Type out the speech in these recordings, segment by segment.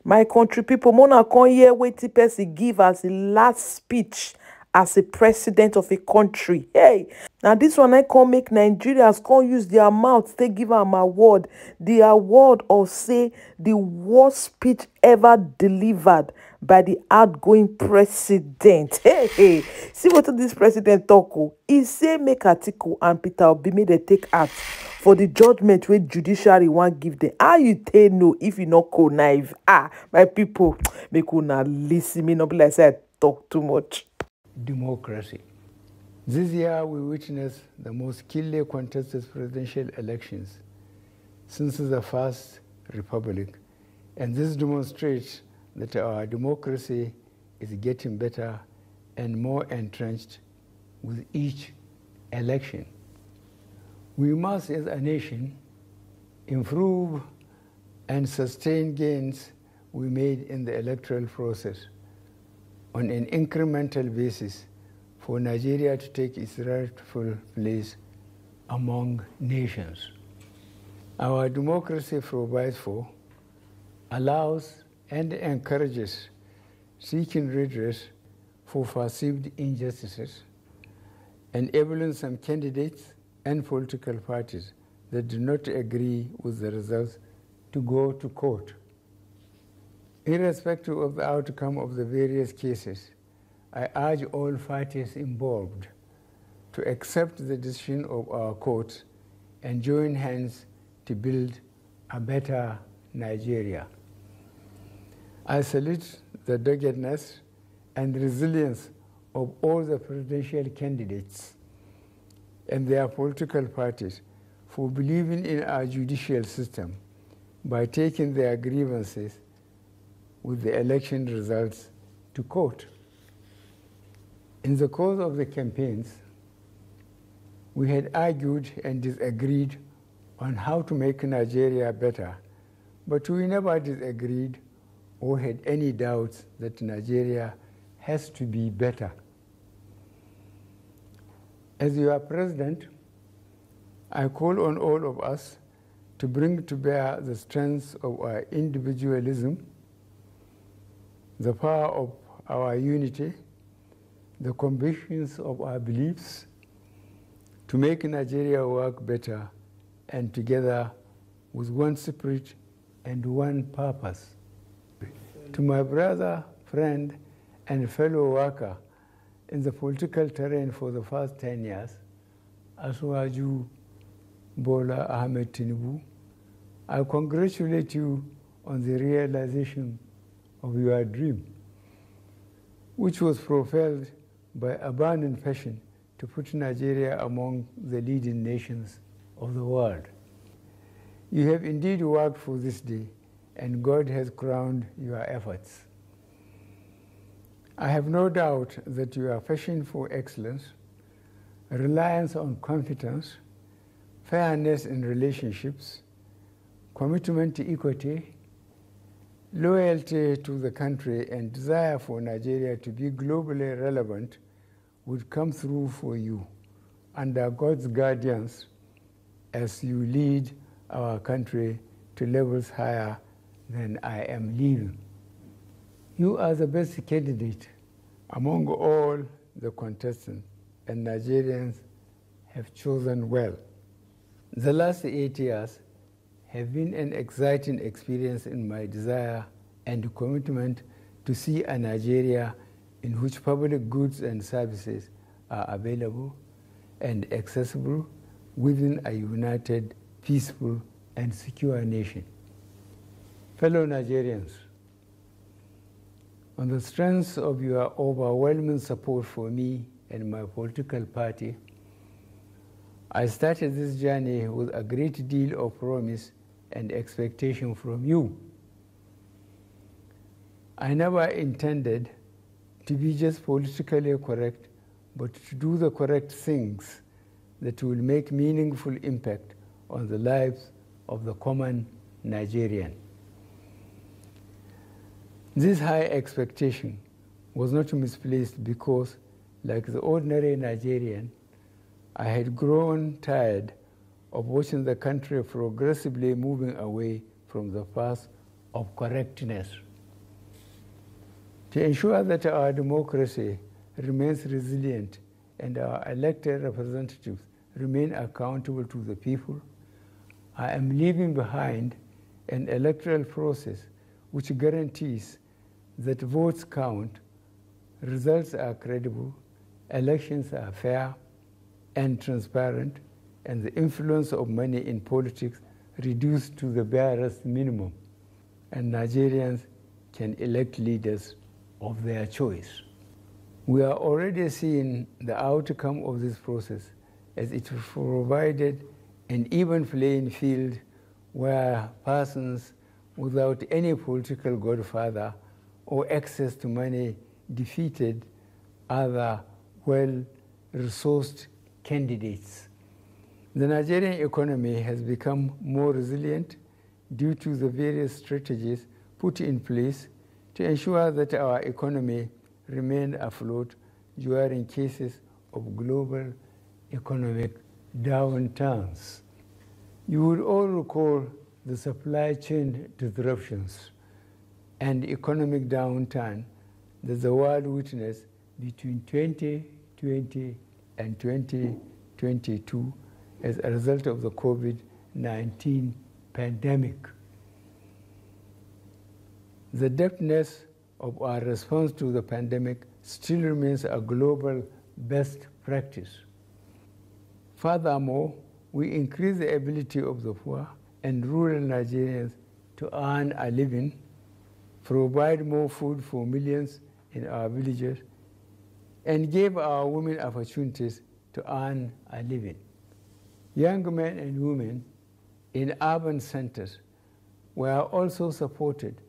My country people, Mona come here wetin person give as the last speech as a president of a country. Hey, now this one I come make Nigerians come use their mouth take give am award. The award of say the worst speech ever delivered by the outgoing president. Hey, see what this president talk o. He say make Atiku and Peter Obi make dem take act for the judgment wey judiciary wan give them. How you take know if you no connive? My people, make una listen. Me no be like say I talk too much. Democracy. This year we witnessed the most keenly contested presidential elections since the first republic, and this demonstrates that our democracy is getting better and more entrenched with each election. We must, as a nation, improve and sustain gains we made in the electoral process on an incremental basis for Nigeria to take its rightful place among nations. Our democracy provides for, allows, and encourages seeking redress for perceived injustices, enabling some candidates and political parties that do not agree with the results to go to court. Irrespective of the outcome of the various cases, I urge all parties involved to accept the decision of our courts and join hands to build a better Nigeria. I salute the doggedness and resilience of all the presidential candidates and their political parties for believing in our judicial system by taking their grievances with the election results to court. In the course of the campaigns, we had argued and disagreed on how to make Nigeria better, but we never disagreed or had any doubts that Nigeria has to be better. As your president, I call on all of us to bring to bear the strengths of our individualism, the power of our unity, the convictions of our beliefs, to make Nigeria work better and together with one spirit and one purpose. To my brother, friend, and fellow worker in the political terrain for the past 10 years, Asuwaju Bola Ahmed Tinubu, I congratulate you on the realization of your dream, which was propelled by a burning passion to put Nigeria among the leading nations of the world. You have indeed worked for this day, and God has crowned your efforts. I have no doubt that your passion for excellence, reliance on competence, fairness in relationships, commitment to equity, loyalty to the country, and desire for Nigeria to be globally relevant would come through for you under God's guidance as you lead our country to levels higher than I am leaving. You are the best candidate among all the contestants, and Nigerians have chosen well. The last 8 years have been an exciting experience in my desire and commitment to see a Nigeria in which public goods and services are available and accessible within a united, peaceful, and secure nation. Fellow Nigerians, on the strength of your overwhelming support for me and my political party, I started this journey with a great deal of promise and expectation from you. I never intended to be just politically correct, but to do the correct things that will make meaningful impact on the lives of the common Nigerian. This high expectation was not misplaced because, like the ordinary Nigerian, I had grown tired of watching the country progressively moving away from the path of correctness. To ensure that our democracy remains resilient and our elected representatives remain accountable to the people, I am leaving behind an electoral process which guarantees that votes count, results are credible, elections are fair and transparent, and the influence of money in politics reduced to the barest minimum, and Nigerians can elect leaders of their choice. We are already seeing the outcome of this process, as it provided an even playing field where persons without any political godfather or access to money defeated other well-resourced candidates. The Nigerian economy has become more resilient due to the various strategies put in place to ensure that our economy remain afloat during cases of global economic downturns. You will all recall the supply chain disruptions and economic downturn that the world witnessed between 2020 and 2022 as a result of the COVID-19 pandemic. The depthness of our response to the pandemic still remains a global best practice. Furthermore, we increase the ability of the poor and rural Nigerians to earn a living, provide more food for millions in our villages, and gave our women opportunities to earn a living. Young men and women in urban centers were also supported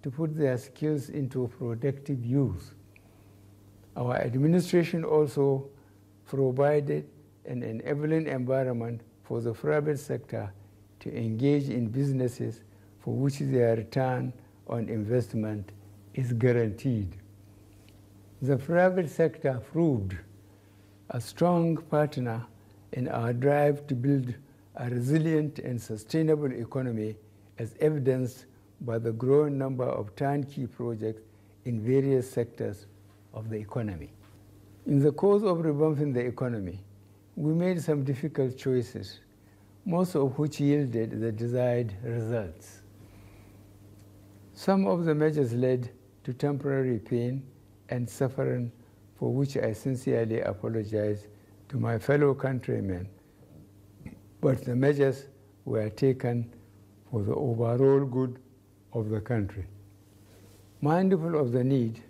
to put their skills into productive use. Our administration also provided an enabling environment for the private sector to engage in businesses for which their return on investment is guaranteed. The private sector proved a strong partner in our drive to build a resilient and sustainable economy, as evidenced by the growing number of turnkey projects in various sectors of the economy. In the course of revamping the economy, we made some difficult choices, most of which yielded the desired results. Some of the measures led to temporary pain and suffering, for which I sincerely apologize to my fellow countrymen, but the measures were taken for the overall good of the country. Mindful of the need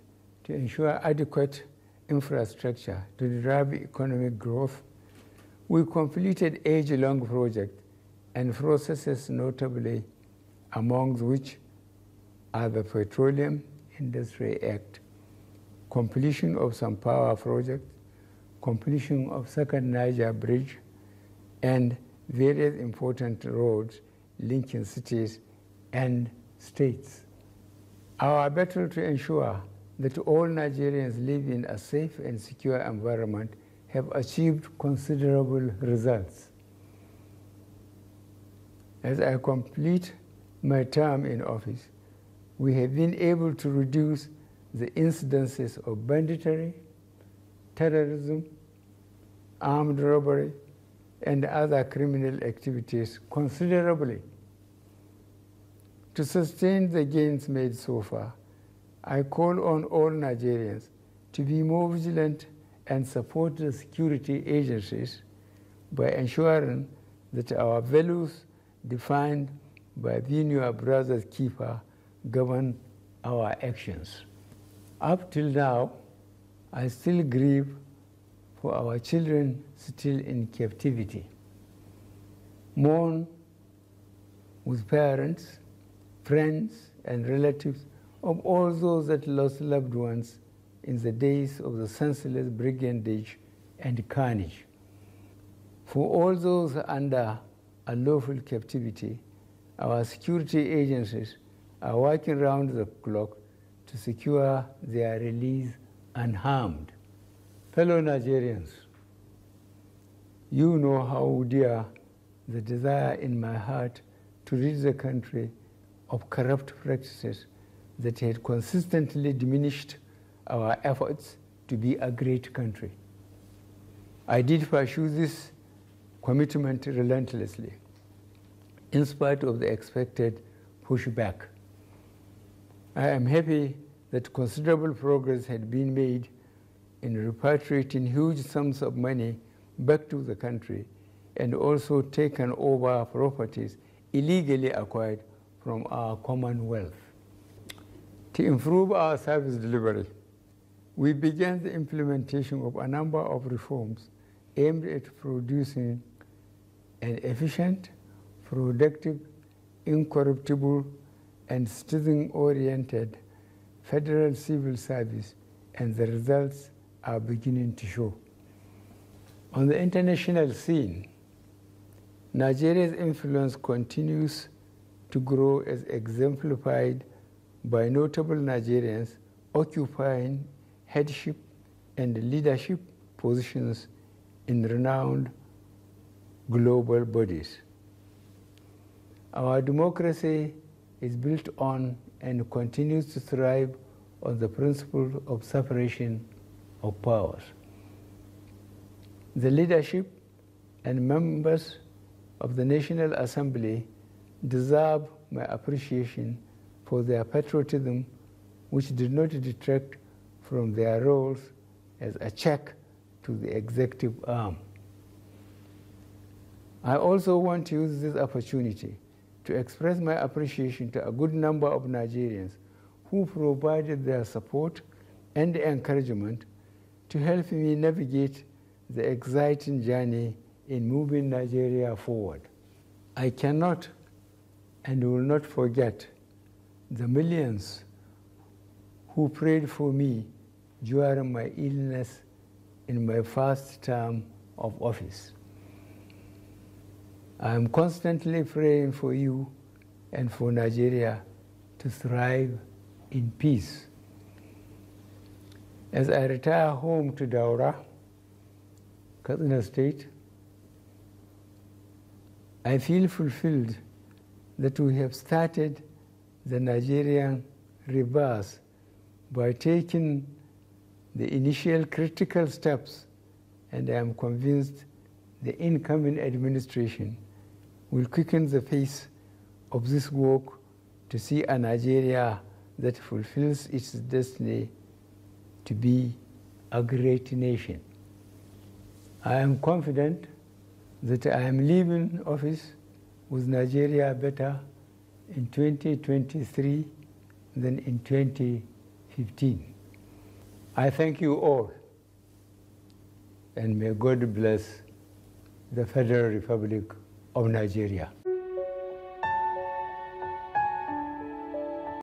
to ensure adequate infrastructure to drive economic growth, we completed age-long projects and processes, notably among which are the Petroleum Industry Act, completion of some power projects, completion of Second Niger Bridge, and various important roads linking cities and states. Our battle to ensure that all Nigerians live in a safe and secure environment have achieved considerable results. As I complete my term in office, we have been able to reduce the incidences of banditry, terrorism, armed robbery, and other criminal activities considerably. To sustain the gains made so far, I call on all Nigerians to be more vigilant and support the security agencies by ensuring that our values defined by being your brother's keeper govern our actions. Up till now, I still grieve for our children still in captivity, mourn with parents, friends, and relatives of all those that lost loved ones in the days of the senseless brigandage and carnage. For all those under unlawful captivity, our security agencies are working round the clock to secure their release unharmed. Fellow Nigerians, you know how dear the desire in my heart to rid the country of corrupt practices that had consistently diminished our efforts to be a great country. I did pursue this commitment relentlessly, in spite of the expected pushback. I am happy that considerable progress had been made in repatriating huge sums of money back to the country and also taken over properties illegally acquired from our Commonwealth. To improve our service delivery, we began the implementation of a number of reforms aimed at producing an efficient, productive, incorruptible, and citizen-oriented federal civil service, and the results are beginning to show. On the international scene, Nigeria's influence continues to grow as exemplified by notable Nigerians occupying headship and leadership positions in renowned global bodies. Our democracy is built on and continues to thrive on the principle of separation of powers. The leadership and members of the National Assembly deserve my appreciation for their patriotism, which did not detract from their roles as a check to the executive arm. I also want to use this opportunity to express my appreciation to a good number of Nigerians who provided their support and encouragement to help me navigate the exciting journey in moving Nigeria forward. I cannot and will not forget the millions who prayed for me during my illness in my first term of office. I am constantly praying for you and for Nigeria to thrive in peace. As I retire home to Daura, Katsina State, I feel fulfilled that we have started the Nigerian rebirth by taking the initial critical steps, and I am convinced the incoming administration will quicken the pace of this work to see a Nigeria that fulfills its destiny to be a great nation. I am confident that I am leaving office with Nigeria better in 2023 than in 2015. I thank you all, and may God bless the Federal Republic of Nigeria.